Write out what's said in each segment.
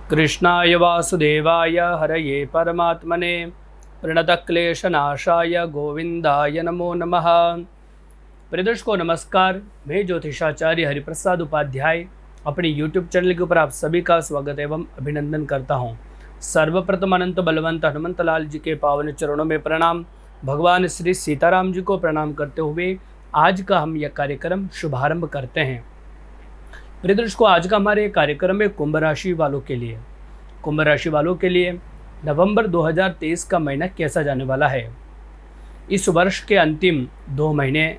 कृष्णाय वासुदेवाय हरये परमात्मने प्रणतक्लेशनाशाय गोविंदाय नमो नमः। प्रियदर्शकों नमस्कार, मैं ज्योतिषाचार्य हरिप्रसाद उपाध्याय अपने YouTube चैनल के ऊपर आप सभी का स्वागत एवं अभिनंदन करता हूं। सर्वप्रथम अनंत बलवंत हनुमंत लाल जी के पावन चरणों में प्रणाम, भगवान श्री सीताराम जी को प्रणाम करते हुए आज का हम यह कार्यक्रम शुभारंभ करते हैं। प्रियदर्शकों, आज का हमारे कार्यक्रम में कुंभ राशि वालों के लिए नवंबर 2023 का महीना कैसा जाने वाला है। इस वर्ष के अंतिम 2 महीने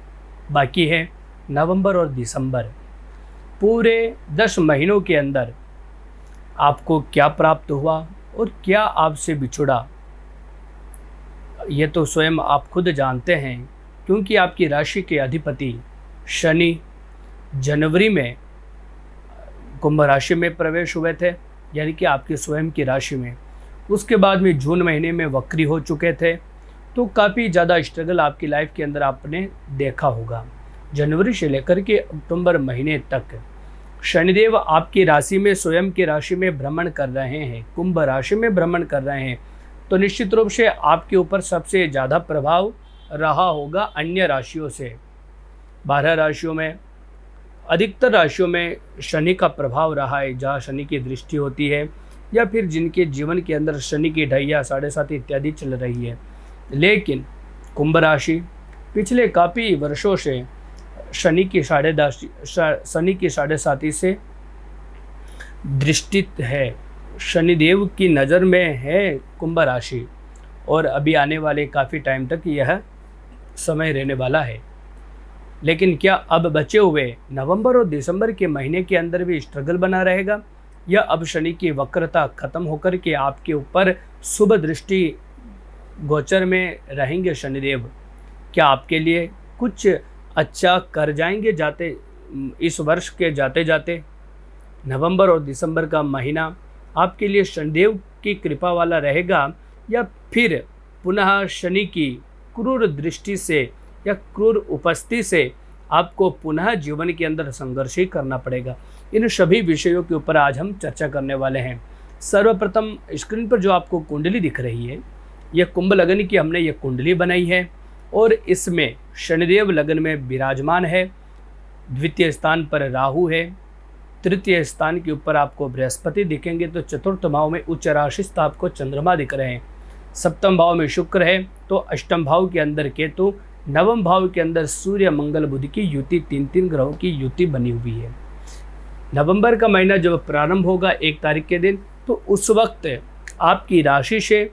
बाकी है, नवंबर और दिसंबर। पूरे 10 महीनों के अंदर आपको क्या प्राप्त हुआ और क्या आपसे बिछुड़ा, ये तो स्वयं आप खुद जानते हैं, क्योंकि आपकी राशि के अधिपति शनि जनवरी में कुंभ राशि में प्रवेश हुए थे, यानी कि आपके स्वयं की राशि में। उसके बाद में जून महीने में वक्री हो चुके थे, तो काफ़ी ज़्यादा स्ट्रगल आपकी लाइफ के अंदर आपने देखा होगा। जनवरी से लेकर के अक्टूबर महीने तक शनिदेव आपकी राशि में, स्वयं की राशि में भ्रमण कर रहे हैं, कुंभ राशि में भ्रमण कर रहे हैं, तो निश्चित रूप से आपके ऊपर सबसे ज़्यादा प्रभाव रहा होगा अन्य राशियों से। 12 राशियों में, अधिकतर राशियों में शनि का प्रभाव रहा है, जहाँ शनि की दृष्टि होती है या फिर जिनके जीवन के अंदर शनि की ढैया 7.5 इत्यादि चल रही है। लेकिन कुंभ राशि पिछले काफ़ी वर्षों से शनि की 7.5 से दृष्टित है, शनिदेव की नज़र में है कुंभ राशि, और अभी आने वाले काफ़ी टाइम तक यह समय रहने वाला है। लेकिन क्या अब बचे हुए नवंबर और दिसंबर के महीने के अंदर भी स्ट्रगल बना रहेगा, या अब शनि की वक्रता खत्म होकर के आपके ऊपर शुभ दृष्टि गोचर में रहेंगे शनिदेव? क्या आपके लिए कुछ अच्छा कर जाएंगे इस वर्ष के जाते जाते? नवंबर और दिसंबर का महीना आपके लिए शनिदेव की कृपा वाला रहेगा, या फिर पुनः शनि की क्रूर दृष्टि से या क्रूर उपस्थिति से आपको पुनः जीवन के अंदर संघर्ष ही करना पड़ेगा? इन सभी विषयों के ऊपर आज हम चर्चा करने वाले हैं। सर्वप्रथम स्क्रीन पर जो आपको कुंडली दिख रही है, यह कुंभ लग्न की हमने ये कुंडली बनाई है, और इसमें शनिदेव लग्न में विराजमान है, द्वितीय स्थान पर राहु है, तृतीय स्थान के ऊपर आपको बृहस्पति दिखेंगे, तो चतुर्थ भाव में उच्च राशिस्थ आपको चंद्रमा दिख रहे हैं, सप्तम भाव में शुक्र है, तो अष्टम भाव के अंदर केतु, नवम भाव के अंदर सूर्य मंगल बुध की युति, 3 ग्रहों की युति बनी हुई है। नवंबर का महीना जब प्रारंभ होगा 1 तारीख के दिन, तो उस वक्त आपकी राशि से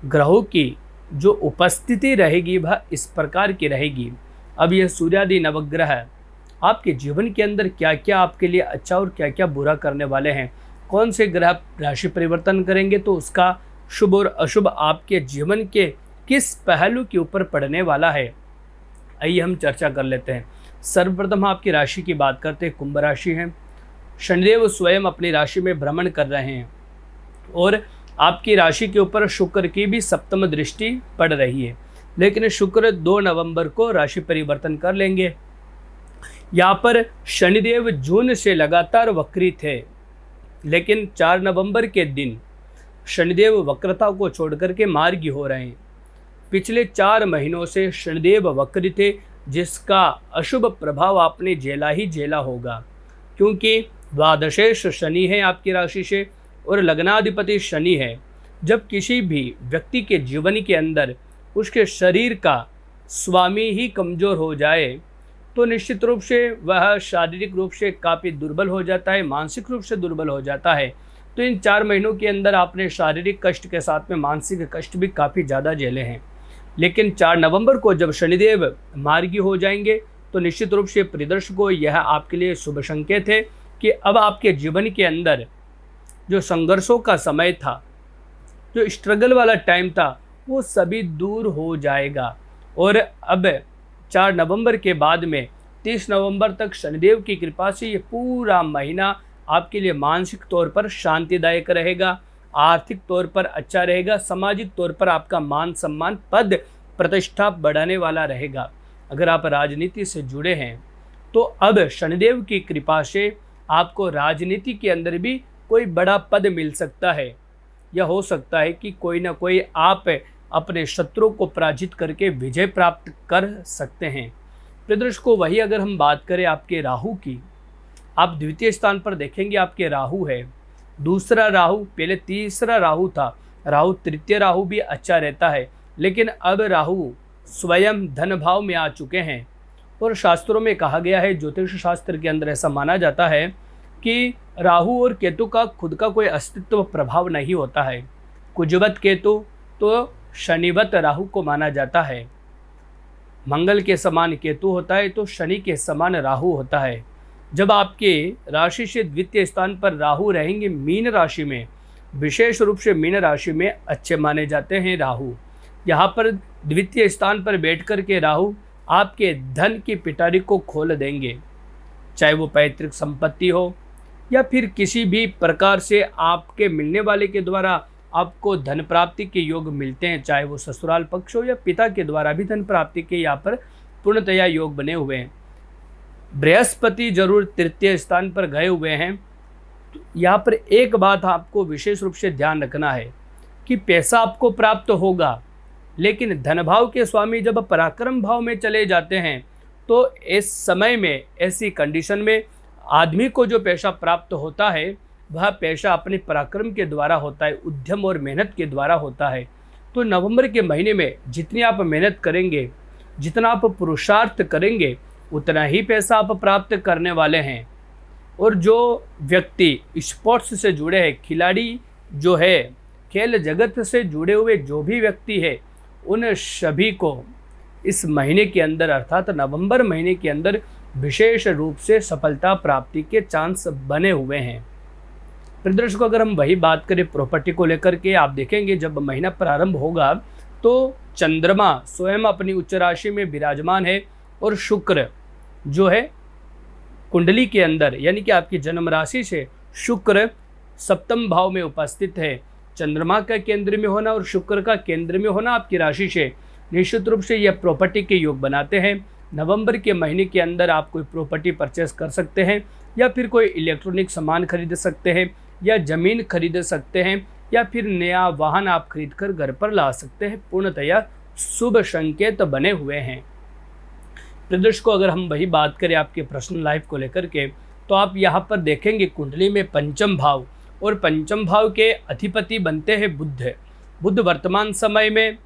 ग्रहों की जो उपस्थिति रहेगी वह इस प्रकार की रहेगी। अब यह सूर्यादि नवग्रह आपके जीवन के अंदर क्या क्या आपके लिए अच्छा और क्या क्या बुरा करने वाले हैं, कौन से ग्रह राशि परिवर्तन करेंगे, तो उसका शुभ और अशुभ आपके जीवन के किस पहलू के ऊपर पड़ने वाला है, आइए हम चर्चा कर लेते हैं। सर्वप्रथम आपकी राशि की बात करते हैं, कुंभ राशि है। शनिदेव स्वयं अपनी राशि में भ्रमण कर रहे हैं, और आपकी राशि के ऊपर शुक्र की भी सप्तम दृष्टि पड़ रही है। लेकिन शुक्र 2 नवंबर को राशि परिवर्तन कर लेंगे। यहाँ पर शनिदेव जून से लगातार वक्री थे, लेकिन 4 नवंबर के दिन शनिदेव वक्रता को छोड़कर के मार्गी हो रहे हैं। पिछले 4 महीनों से शनिदेव वक्री थे, जिसका अशुभ प्रभाव आपने झेला ही झेला होगा, क्योंकि द्वादशेष शनि है आपकी राशि से, और लग्नाधिपति शनि है। जब किसी भी व्यक्ति के जीवन के अंदर उसके शरीर का स्वामी ही कमज़ोर हो जाए, तो निश्चित रूप से वह शारीरिक रूप से काफ़ी दुर्बल हो जाता है, मानसिक रूप से दुर्बल हो जाता है। तो इन 4 महीनों के अंदर आपने शारीरिक कष्ट के साथ में मानसिक कष्ट भी काफ़ी ज़्यादा झेले हैं। लेकिन 4 नवंबर को जब शनिदेव मार्गी हो जाएंगे, तो निश्चित रूप से प्रियदर्शकों यह आपके लिए शुभ संकेत है कि अब आपके जीवन के अंदर जो संघर्षों का समय था, जो स्ट्रगल वाला टाइम था, वो सभी दूर हो जाएगा। और अब 4 नवंबर के बाद में 30 नवंबर तक शनिदेव की कृपा से ये पूरा महीना आपके लिए मानसिक तौर पर शांतिदायक रहेगा, आर्थिक तौर पर अच्छा रहेगा, सामाजिक तौर पर आपका मान सम्मान पद प्रतिष्ठा बढ़ाने वाला रहेगा। अगर आप राजनीति से जुड़े हैं, तो अब शनिदेव की कृपा से आपको राजनीति के अंदर भी कोई बड़ा पद मिल सकता है, या हो सकता है कि कोई ना कोई आप अपने शत्रु को पराजित करके विजय प्राप्त कर सकते हैं। प्रिय दर्शकों, वही अगर हम बात करें आपके राहु की, आप द्वितीय स्थान पर देखेंगे आपके राहु है, दूसरा राहु, पहले तीसरा राहु था, राहु तृतीय राहु भी अच्छा रहता है, लेकिन अब राहु स्वयं धन भाव में आ चुके हैं। और शास्त्रों में कहा गया है, ज्योतिष शास्त्र के अंदर ऐसा माना जाता है कि राहु और केतु का खुद का कोई अस्तित्व प्रभाव नहीं होता है। कुजवत केतु तो शनिवत राहु को माना जाता है, मंगल के समान केतु होता है तो शनि के समान राहु होता है। जब आपके राशि से द्वितीय स्थान पर राहु रहेंगे मीन राशि में, विशेष रूप से मीन राशि में अच्छे माने जाते हैं राहु। यहाँ पर द्वितीय स्थान पर बैठ कर के राहु आपके धन की पिटारी को खोल देंगे, चाहे वो पैतृक संपत्ति हो या फिर किसी भी प्रकार से आपके मिलने वाले के द्वारा आपको धन प्राप्ति के योग मिलते हैं, चाहे वो ससुराल पक्ष हो या पिता के द्वारा भी धन प्राप्ति के यहाँ पर पूर्णतया योग बने हुए हैं। बृहस्पति जरूर तृतीय स्थान पर गए हुए हैं। तो यहाँ पर एक बात आपको विशेष रूप से ध्यान रखना है कि पैसा आपको प्राप्त होगा, लेकिन धन भाव के स्वामी जब पराक्रम भाव में चले जाते हैं तो इस समय में, ऐसी कंडीशन में आदमी को जो पैसा प्राप्त होता है वह पैसा अपने पराक्रम के द्वारा होता है, उद्यम और मेहनत के द्वारा होता है। तो नवंबर के महीने में जितनी आप मेहनत करेंगे, जितना आप पुरुषार्थ करेंगे, उतना ही पैसा आप प्राप्त करने वाले हैं। और जो व्यक्ति स्पोर्ट्स से जुड़े हैं, खिलाड़ी जो है, खेल जगत से जुड़े हुए जो भी व्यक्ति है, उन सभी को इस महीने के अंदर अर्थात नवंबर महीने के अंदर विशेष रूप से सफलता प्राप्ति के चांस बने हुए हैं। प्रदर्शकों, अगर हम वही बात करें प्रॉपर्टी को लेकर के, आप देखेंगे जब महीना प्रारंभ होगा तो चंद्रमा स्वयं अपनी उच्च राशि में विराजमान है और शुक्र जो है कुंडली के अंदर, यानी कि आपकी जन्म राशि से शुक्र सप्तम भाव में उपस्थित है। चंद्रमा का केंद्र में होना और शुक्र का केंद्र में होना आपकी राशि से निश्चित रूप से यह प्रॉपर्टी के योग बनाते हैं। नवंबर के महीने के अंदर आप कोई प्रॉपर्टी परचेस कर सकते हैं, या फिर कोई इलेक्ट्रॉनिक सामान खरीद सकते हैं, या ज़मीन खरीद सकते हैं, या फिर नया वाहन आप खरीद कर घर पर ला सकते हैं। पूर्णतया शुभ संकेत बने हुए हैं। प्रदर्शकों, अगर हम वही बात करें आपके पर्सनल लाइफ को लेकर के, तो आप यहाँ पर देखेंगे कुंडली में पंचम भाव, और पंचम भाव के अधिपति बनते हैं बुध। बुध वर्तमान समय में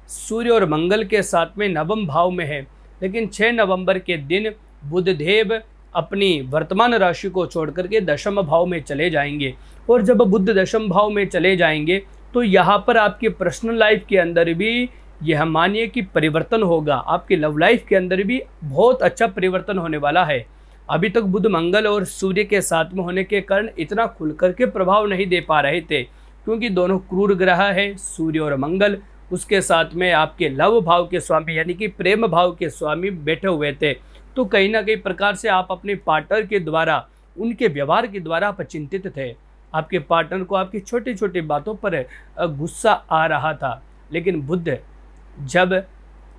सूर्य और मंगल के साथ में नवम भाव में है, लेकिन 6 नवंबर के दिन बुधदेव अपनी वर्तमान राशि को छोड़ करके दशम भाव में चले जाएंगे। और जब बुध दशम भाव में चले जाएंगे तो यहाँ पर आपके पर्सनल लाइफ के अंदर भी यह मानिए कि परिवर्तन होगा। आपकी लव लाइफ के अंदर भी बहुत अच्छा परिवर्तन होने वाला है। अभी तक बुध मंगल और सूर्य के साथ में होने के कारण इतना खुल करके प्रभाव नहीं दे पा रहे थे, क्योंकि दोनों क्रूर ग्रह है, सूर्य और मंगल। उसके साथ में आपके लव भाव के स्वामी यानी कि प्रेम भाव के स्वामी बैठे हुए थे। तो कहीं ना कहीं प्रकार से आप अपने पार्टनर के द्वारा, उनके व्यवहार के द्वारा आप चिंतित थे। आपके पार्टनर को आपकी छोटी छोटी बातों पर गुस्सा आ रहा था, लेकिन बुध जब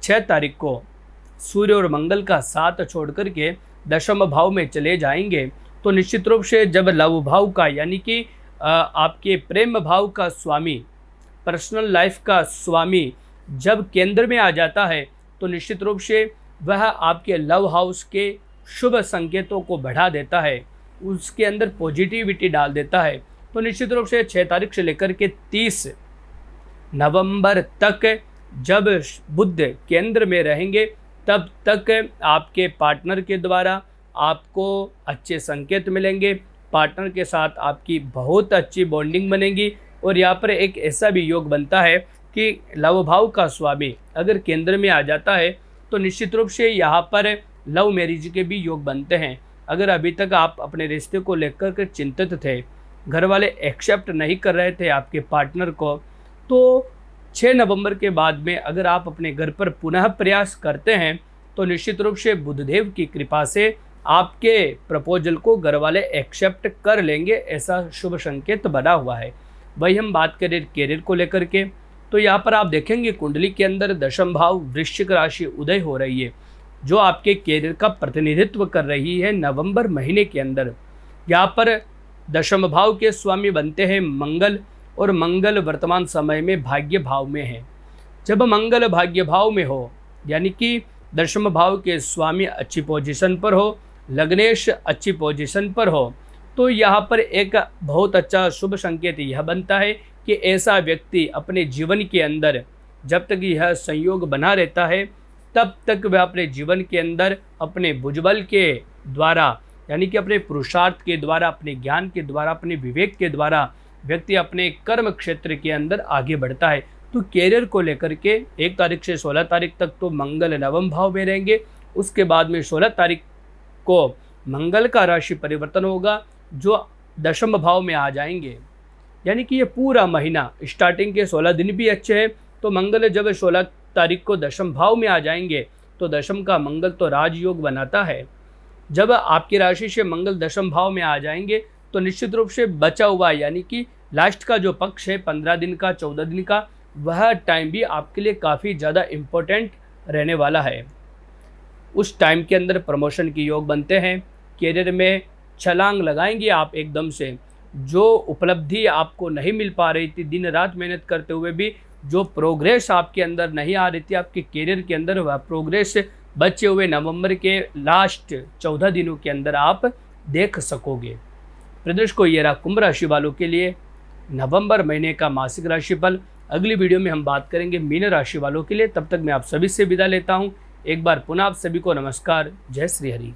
6 तारीख को सूर्य और मंगल का साथ छोड़ करके दशम भाव में चले जाएंगे तो निश्चित रूप से जब लव भाव का यानी कि आपके प्रेम भाव का स्वामी, पर्सनल लाइफ का स्वामी जब केंद्र में आ जाता है तो निश्चित रूप से वह आपके लव हाउस के शुभ संकेतों को बढ़ा देता है, उसके अंदर पॉजिटिविटी डाल देता है। तो निश्चित रूप से 6 तारीख से लेकर के 30 नवंबर तक जब बुध केंद्र में रहेंगे तब तक आपके पार्टनर के द्वारा आपको अच्छे संकेत मिलेंगे। पार्टनर के साथ आपकी बहुत अच्छी बॉन्डिंग बनेगी। और यहाँ पर एक ऐसा भी योग बनता है कि लव भाव का स्वामी अगर केंद्र में आ जाता है तो निश्चित रूप से यहाँ पर लव मैरिज के भी योग बनते हैं। अगर अभी तक आप अपने रिश्ते को लेकर के चिंतित थे, घर वाले एक्सेप्ट नहीं कर रहे थे आपके पार्टनर को, तो 6 नवंबर के बाद में अगर आप अपने घर पर पुनः प्रयास करते हैं तो निश्चित रूप से बुधदेव की कृपा से आपके प्रपोजल को घर वाले एक्सेप्ट कर लेंगे। ऐसा शुभ संकेत बना हुआ है। वही हम बात करें कैरियर को लेकर के, तो यहाँ पर आप देखेंगे कुंडली के अंदर दशम भाव वृश्चिक राशि उदय हो रही है, जो आपके कैरियर का प्रतिनिधित्व कर रही है नवंबर महीने के अंदर। यहाँ पर दशम भाव के स्वामी बनते हैं मंगल, और मंगल वर्तमान समय में भाग्य भाव में है। जब मंगल भाग्य भाव में हो, यानी कि दशम भाव के स्वामी अच्छी पोजीशन पर हो, लग्नेश अच्छी पोजीशन पर हो, तो यहाँ पर एक बहुत अच्छा शुभ संकेत यह बनता है कि ऐसा व्यक्ति अपने जीवन के अंदर जब तक यह संयोग बना रहता है तब तक वह अपने जीवन के अंदर अपने भुजबल के द्वारा, यानी कि अपने पुरुषार्थ के द्वारा, अपने ज्ञान के द्वारा, अपने विवेक के द्वारा व्यक्ति अपने कर्म क्षेत्र के अंदर आगे बढ़ता है। तो कैरियर को लेकर के 1 तारीख से 16 तारीख तक तो मंगल नवम भाव में रहेंगे। उसके बाद में 16 तारीख को मंगल का राशि परिवर्तन होगा जो दशम भाव में आ जाएंगे। यानी कि ये पूरा महीना, स्टार्टिंग के 16 दिन भी अच्छे हैं। तो मंगल जब 16 तारीख को दशम भाव में आ जाएंगे तो दशम का मंगल तो राजयोग बनाता है। जब आपकी राशि से मंगल दशम भाव में आ जाएंगे तो निश्चित रूप से बचा हुआ, यानी कि लास्ट का जो पक्ष है 15 दिन का, 14 दिन का, वह टाइम भी आपके लिए काफ़ी ज़्यादा इम्पोर्टेंट रहने वाला है। उस टाइम के अंदर प्रमोशन के योग बनते हैं। कैरियर में छलांग लगाएंगे आप एकदम से। जो उपलब्धि आपको नहीं मिल पा रही थी, दिन रात मेहनत करते हुए भी जो प्रोग्रेस आपके अंदर नहीं आ रही थी आपके कैरियर के अंदर, वह प्रोग्रेस बचे हुए नवंबर के लास्ट 14 दिनों के अंदर आप देख सकोगे। प्रदेश को ये रहा कुंभ राशि वालों के लिए नवंबर महीने का मासिक राशिफल। अगली वीडियो में हम बात करेंगे मीन राशि वालों के लिए। तब तक मैं आप सभी से विदा लेता हूँ। एक बार पुनः आप सभी को नमस्कार। जय श्री हरि।